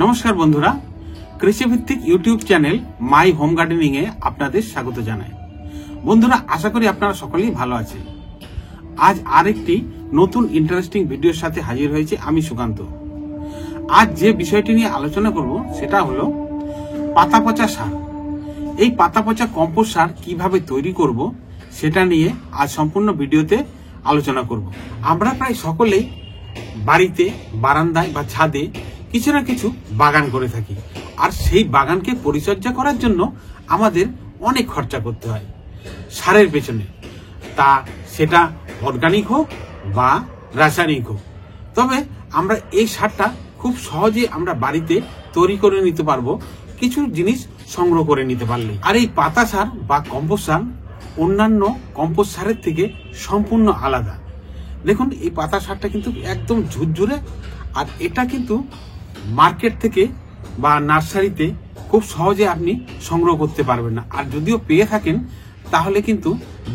নমস্কার বন্ধুরা, কৃষিভিত্তিক YouTube channel my home gardening এ আপনাদের স্বাগত জানাই। বন্ধুরা, আশা করি আপনারা সকলেই ভালো আছেন। আজ আরেকটি নতুন ইন্টারেস্টিং ভিডিওর সাথে হাজির হয়েছে আমি সুকান্ত। আজ যে বিষয়টি নিয়ে আলোচনা করব সেটা হলো পাতা পচা সার। এই পাতা পচা কম্পোস্ট সার কিভাবে তৈরি করব সেটা নিয়ে আজ সম্পূর্ণ ভিডিওতে আলোচনা করব। আমরা প্রায় সকলেই বাড়িতে, বারান্দায় বা ছাদে কিছু না কিছু বাগান করে থাকি, আর সেই বাগানকে পরিচর্যা করার জন্য আমাদের অনেক খরচা করতে হয় সারের পেছনে, তা সেটা অর্গানিক হোক বা রাসায়নিক হোক। তবে আমরা এই সারটা খুব সহজে আমরা বাড়িতে তৈরি করে নিতে পারবো কিছু জিনিস সংগ্রহ করে নিতে পারলে। আর এই পাতা সার বা কম্পোস্ট সার অন্যান্য কম্পোস্ট সারের থেকে সম্পূর্ণ আলাদা। দেখুন, এই পাতা সারটা কিন্তু একদম ঝুরঝুরে, আর এটা কিন্তু মার্কেট থেকে বা নার্সারিতে খুব সহজে আপনি সংগ্রহ করতে পারবেন না। আর যদিও পেয়ে থাকেন তাহলে কিন্তু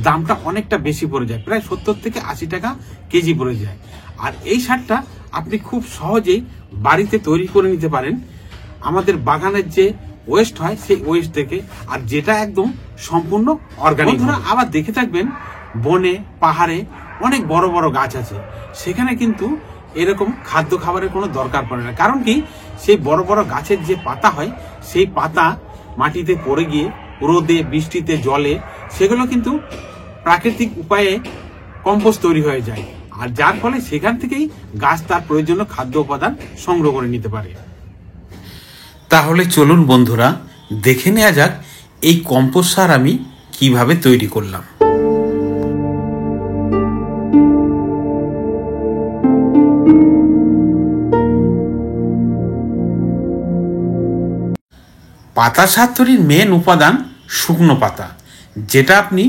দামটা অনেকটা বেশি পড়ে যায়, প্রায় 70 থেকে 80 টাকা কেজি পড়ে যায়। আর এই সারটা আপনি খুব সহজেই বাড়িতে তৈরি করে নিতে পারেন আমাদের বাগানের যে ওয়েস্ট হয় সেই ওয়েস্ট থেকে, আর যেটা একদম সম্পূর্ণ অর্গানিক। আবার দেখে থাকবেন বনে পাহাড়ে অনেক বড় বড় গাছ আছে, সেখানে কিন্তু এরকম খাদ্য খাবারের কোনো দরকার পড়ে না। কারণ কি, সেই বড় বড় গাছের যে পাতা হয় সেই পাতা মাটিতে পড়ে গিয়ে রোদে, বৃষ্টিতে, জলে সেগুলো কিন্তু প্রাকৃতিক উপায়ে কম্পোস্ট তৈরি হয়ে যায়, আর যার ফলে সেখান থেকেই গাছ তার প্রয়োজনীয় খাদ্য উপাদান সংগ্রহ করে নিতে পারে। তাহলে চলুন বন্ধুরা, দেখে নেওয়া যাক এই কম্পোস্ট সার আমি কিভাবে তৈরি করলাম। পাতা সার তৈরির মেন উপাদান শুকনো পাতা, যেটা আপনি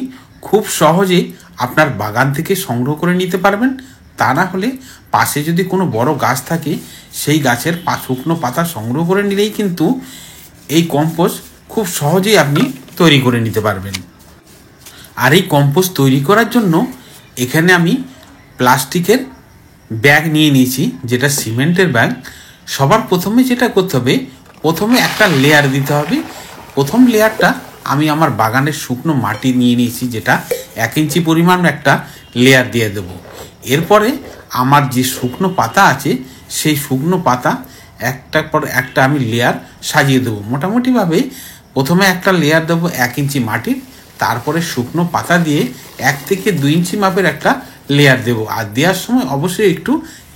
খুব সহজে আপনার বাগান থেকে সংগ্রহ করে নিতে পারবেন। তা না হলে পাশে যদি কোনো বড় গাছ থাকে সেই গাছের শুকনো পাতা সংগ্রহ করে নিলেই কিন্তু এই কম্পোস্ট খুব সহজেই আপনি তৈরি করে নিতে পারবেন। আর এই কম্পোস্ট তৈরি করার জন্য এখানে আমি প্লাস্টিকের ব্যাগ নিয়ে নিয়েছি, যেটা সিমেন্টের ব্যাগ। সবার প্রথমে যেটা করতে হবে, প্রথমে একটা লেয়ার দিতে হবে। প্রথম লেয়ারটা আমি আমার বাগানের শুকনো মাটি নিয়ে নিয়েছি, যেটা 1 ইঞ্চি পরিমাণ একটা লেয়ার দিয়ে দেব। এরপরে আমার যে শুকনো পাতা আছে সেই শুকনো পাতা একটার পর একটা আমি লেয়ার সাজিয়ে দেবো। মোটামুটিভাবে প্রথমে একটা লেয়ার দেবো 1 ইঞ্চি মাটির, তারপরে শুকনো পাতা দিয়ে 1 থেকে 2 ইঞ্চি মাপের একটা লেয়ার দেব। আর দেওয়ার সময় অবশ্যই একটু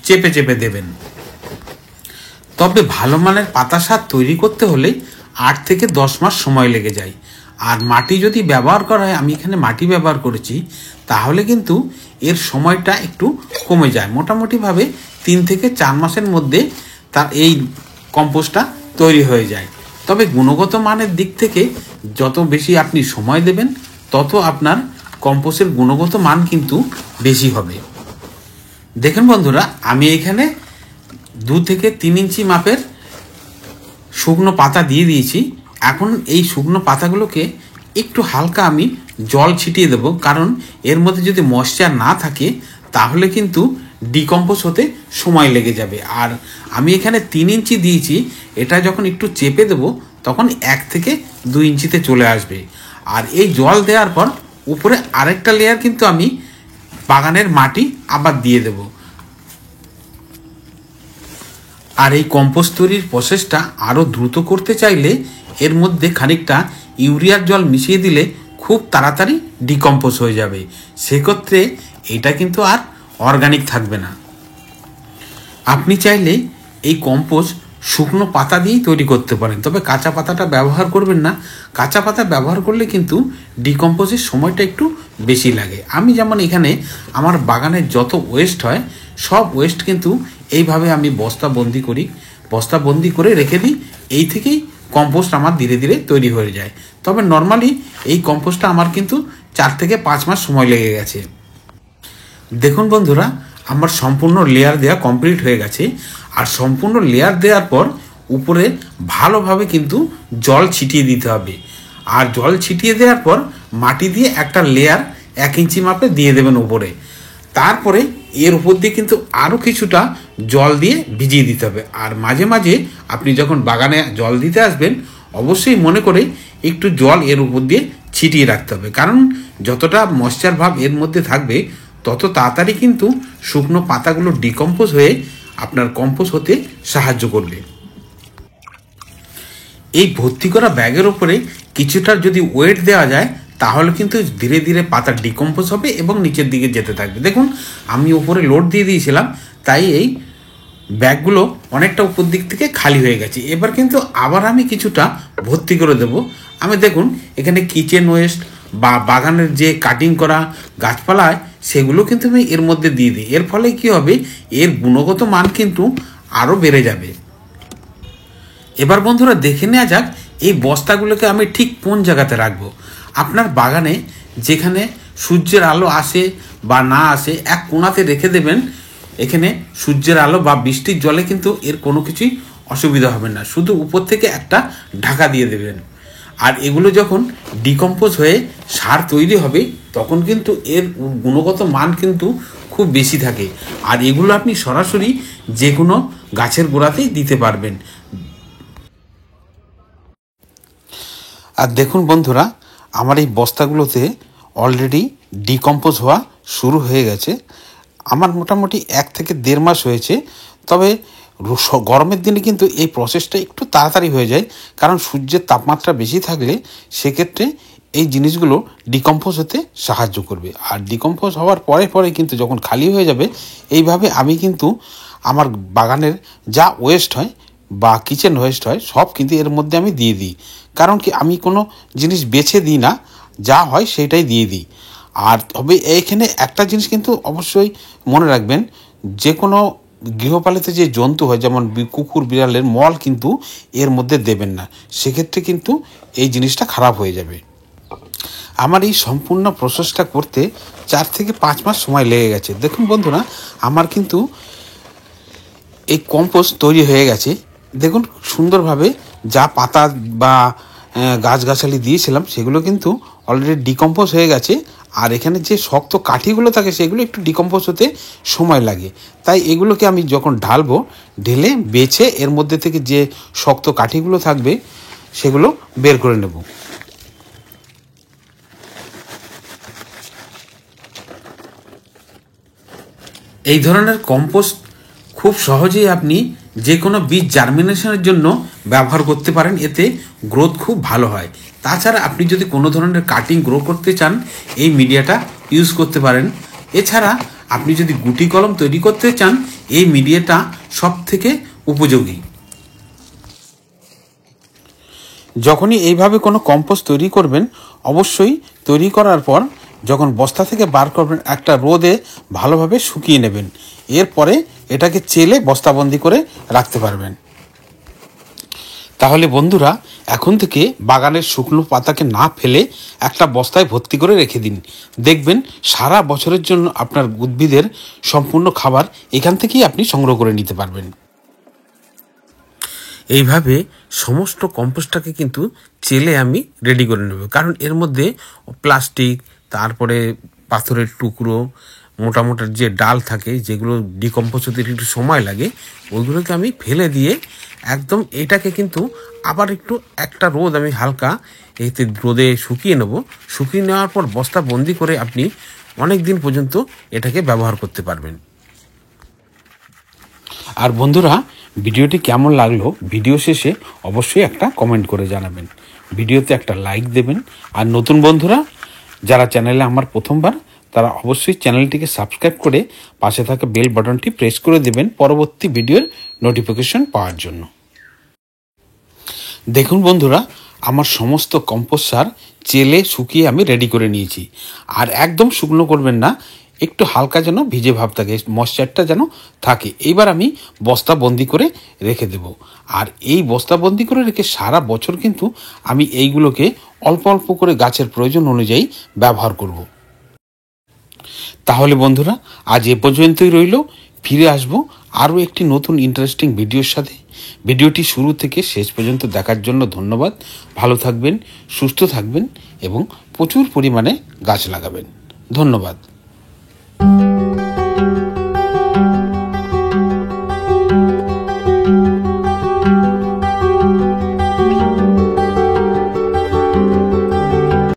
চেপে চেপে দেবেন। তবে ভালো মানের পাতা সার তৈরি করতে হলে 8 থেকে 10 মাস সময় লেগে যায়। আর মাটি যদি ব্যবহার করা হয়, আমি এখানে মাটি ব্যবহার করেছি, তাহলে কিন্তু এর সময়টা একটু কমে যায়। মোটামুটিভাবে 3 থেকে 4 মাসের মধ্যে তার এই কম্পোস্টটা তৈরি হয়ে যায়। তবে গুণগত মানের দিক থেকে যত বেশি আপনি সময় দেবেন তত আপনার কম্পোস্টের গুণগত মান কিন্তু বেশি হবে। দেখুন বন্ধুরা, আমি এখানে 2 থেকে 3 ইঞ্চি মাপের শুকনো পাতা দিয়ে দিয়েছি। এখন এই শুকনো পাতাগুলোকে একটু হালকা আমি জল ছিটিয়ে দেব, কারণ এর মধ্যে যদি ময়েশ্চার না থাকে তাহলে কিন্তু ডিকম্পোজ হতে সময় লেগে যাবে। আর আমি এখানে 3 ইঞ্চি দিয়েছি, এটা যখন একটু চেপে দেব তখন 1 থেকে 2 ইঞ্চিতে চলে আসবে। আর এই জল দেওয়ার পর উপরে আরেকটা লেয়ার কিন্তু আমি বাগানের মাটি আবার দিয়ে দেব। আর এই কম্পোস্ট তৈরির প্রসেসটা আরও দ্রুত করতে চাইলে এর মধ্যে খানিকটা ইউরিয়ার জল মিশিয়ে দিলে খুব তাড়াতাড়ি ডিকম্পোজ হয়ে যাবে। সেক্ষেত্রে এটা কিন্তু আর অর্গানিক থাকবে না। আপনি চাইলে এই কম্পোস্ট শুকনো পাতা দিয়েই তৈরি করতে পারেন, তবে কাঁচা পাতাটা ব্যবহার করবেন না। কাঁচা পাতা ব্যবহার করলে কিন্তু ডিকম্পোজের সময়টা একটু বেশি লাগে। আমি যেমন এখানে আমার বাগানের যত ওয়েস্ট হয় সব ওয়েস্ট কিন্তু এইভাবে আমি বস্তাবন্দি করে রেখে দিই। এই থেকেই কম্পোস্ট আমার ধীরে ধীরে তৈরি হয়ে যায়। তবে নর্মালি এই কম্পোস্টটা আমার কিন্তু 4 থেকে 5 মাস সময় লেগে গেছে। দেখুন বন্ধুরা, আমার সম্পূর্ণ লেয়ার দেওয়া কমপ্লিট হয়ে গেছে। আর সম্পূর্ণ লেয়ার দেওয়ার পর উপরে ভালোভাবে কিন্তু জল ছিটিয়ে দিতে হবে। আর জল ছিটিয়ে দেওয়ার পর মাটি দিয়ে একটা লেয়ার 1 ইঞ্চি মাপে দিয়ে দেবেন উপরে। তারপরে এর উপর দিয়ে কিন্তু আরও কিছুটা জল দিয়ে ভিজিয়ে দিতে হবে। আর মাঝে মাঝে আপনি যখন বাগানে জল দিতে আসবেন অবশ্যই মনে করে একটু জল এর উপর দিয়ে ছিটিয়ে রাখতে হবে, কারণ যতটা ময়েশ্চার ভাব এর মধ্যে থাকবে তত তাড়াতাড়ি কিন্তু শুকনো পাতাগুলো ডিকম্পোজ হয়ে আপনার কম্পোস্ট হতে সাহায্য করবে। এই ভর্তি করা ব্যাগের ওপরে কিছুটা যদি ওয়েট দেওয়া যায় তাহলে কিন্তু ধীরে ধীরে পাতা ডিকম্পোজ হবে এবং নিচের দিকে যেতে থাকবে। দেখুন আমি উপরে লোড দিয়ে দিয়েছিলাম, তাই এই ব্যাগগুলো অনেকটা উপর দিক থেকে খালি হয়ে গেছে। এবার কিন্তু আবার আমি কিছুটা ভর্তি করে দেব। আমি দেখুন এখানে কিচেন ওয়েস্ট বা বাগানের যে কাটিং করা গাছপালা সেগুলো কিন্তু আমি এর মধ্যে দিয়ে দিই। এর ফলে কি হবে, এর গুণগত মান কিন্তু আরও বেড়ে যাবে। এবার বন্ধুরা দেখে নেওয়া যাক এই বস্তাগুলোকে আমি ঠিক কোন জায়গাতে রাখবো। আপনার বাগানে যেখানে সূর্যের আলো আসে বা না আসে এক কোণাতে রেখে দেবেন। এখানে সূর্যের আলো বা বৃষ্টির জলে কিন্তু এর কোনো কিছুই অসুবিধা হবে না, শুধু উপর থেকে একটা ঢাকা দিয়ে দেবেন। আর এগুলো যখন ডিকম্পোজ হয়ে সার তৈরি হবে তখন কিন্তু এর গুণগত মান কিন্তু খুব বেশি থাকে। আর এগুলো আপনি সরাসরি যে কোনো গাছের গোড়াতেই দিতে পারবেন। আর দেখুন বন্ধুরা, আমার এই বস্তাগুলোতে অলরেডি ডিকম্পোজ হওয়া শুরু হয়ে গেছে। আমার মোটামুটি 1 থেকে 1.5 মাস হয়েছে। তবে গরমের দিনে কিন্তু এই প্রসেসটা একটু তাড়াতাড়ি হয়ে যায়, কারণ সূর্যের তাপমাত্রা বেশি থাকলে সেক্ষেত্রে এই জিনিসগুলো ডিকম্পোজ হতে সাহায্য করবে। আর ডিকম্পোজ হওয়ার পরে পরে কিন্তু যখন খালি হয়ে যাবে এইভাবে আমি কিন্তু আমার বাগানের যা ওয়েস্ট হয় বা কিচেন ওয়েস্ট হয় সব কিন্তু এর মধ্যে আমি দিয়ে দিই। কারণ কি আমি কোনো জিনিস বেছে দিই না, যা হয় সেটাই দিয়ে দিই। আর তবে এইখানে একটা জিনিস কিন্তু অবশ্যই মনে রাখবেন, যে কোনো গৃহপালিত যে জন্তু হয় যেমন কুকুর বিড়ালের মল কিন্তু এর মধ্যে দেবেন না, সেক্ষেত্রে কিন্তু এই জিনিসটা খারাপ হয়ে যাবে। আমার এই সম্পূর্ণ প্রসেসটা করতে 4 থেকে 5 মাস সময় লেগে গেছে। দেখুন বন্ধুরা, আমার কিন্তু এই কম্পোস্ট তৈরি হয়ে গেছে। দেখুন সুন্দরভাবে যা পাতা বা গাছগাছালি দিয়েছিলাম সেগুলো কিন্তু অলরেডি ডিকম্পোজ হয়ে গেছে। আর এখানে যে শক্ত কাঠিগুলো থাকে সেগুলো একটু ডিকম্পোজ হতে সময় লাগে, তাই এগুলোকে আমি যখন ঢালবো ঢেলে বেছে এর মধ্যে থেকে যে শক্ত কাঠিগুলো থাকবে সেগুলো বের করে নেব। এই ধরনের কম্পোস্ট খুব সহজেই আপনি যে কোনো বীজ জার্মিনেশনের জন্য ব্যবহার করতে পারেন, এতে গ্রোথ খুব ভালো হয়। তাছাড়া আপনি যদি কোনো ধরনের কাটিং গ্রো করতে চান এই মিডিয়াটা ইউজ করতে পারেন। এছাড়া আপনি যদি গুটি কলম তৈরি করতে চান এই মিডিয়াটা সব থেকে উপযোগী। যখনই এইভাবে কোনো কম্পোস্ট তৈরি করবেন অবশ্যই তৈরি করার পর যখন বস্তা থেকে বার করবেন একটা রোদে ভালোভাবে শুকিয়ে নেবেন। এরপরে এটাকে চেলে বস্তাবন্দি করে রাখতে পারবেন। তাহলে বন্ধুরা এখন থেকে বাগানের শুকনো পাতাকে না ফেলে একটা বস্তায় ভর্তি করে রেখে দিন। দেখবেন সারা বছরের জন্য আপনার উদ্ভিদের সম্পূর্ণ খাবার এখান থেকেই আপনি সংগ্রহ করে নিতে পারবেন। এইভাবে সমস্ত কম্পোস্টটাকে কিন্তু চেলে আমি রেডি করে নেব, কারণ এর মধ্যে প্লাস্টিক, তারপরে পাথরের টুকরো, মোটা মোটা যে ডাল থাকে যেগুলো ডিকম্পোজ হতে একটু সময় লাগে ওইগুলোকে আমি ফেলে দিয়ে একদম এটাকে কিন্তু আবার একটু একটা রোদ আমি হালকা এতে রোদে শুকিয়ে নেব। শুকিয়ে নেওয়ার পর বস্তা বন্দি করে আপনি অনেক দিন পর্যন্ত এটাকে ব্যবহার করতে পারবেন। আর বন্ধুরা, ভিডিওটি কেমন লাগলো ভিডিও শেষে অবশ্যই একটা কমেন্ট করে জানাবেন, ভিডিওতে একটা লাইক দেবেন। আর নতুন বন্ধুরা যারা চ্যানেলে আমার প্রথমবার তারা অবশ্যই চ্যানেলটিকে সাবস্ক্রাইব করে পাশে থাকা বেল বাটনটি প্রেস করে দেবেন পরবর্তী ভিডিওর নোটিফিকেশন পাওয়ার জন্য। দেখুন বন্ধুরা, আমার সমস্ত কম্পোস্ট সার চেলে শুকিয়ে আমি রেডি করে নিয়েছি। আর একদম শুকনো করবেন না, একটু হালকা যেন ভিজে ভাব থাকে, ময়েশ্চারটা যেন থাকে। এইবার আমি বস্তা বন্দি করে রেখে দেব। আর এই বস্তা বন্দি করে রেখে সারা বছর কিন্তু আমি এইগুলোকে অল্প অল্প করে গাছের প্রয়োজন অনুযায়ী ব্যবহার করব। তাহলে বন্ধুরা আজ এ পর্যন্তই রইল। ফিরে আসব আরও একটি নতুন ইন্টারেস্টিং ভিডিওর সাথে। ভিডিওটি শুরু থেকে শেষ পর্যন্ত দেখার জন্য ধন্যবাদ। ভালো থাকবেন, সুস্থ থাকবেন এবং প্রচুর পরিমাণে গাছ লাগাবেন। ধন্যবাদ।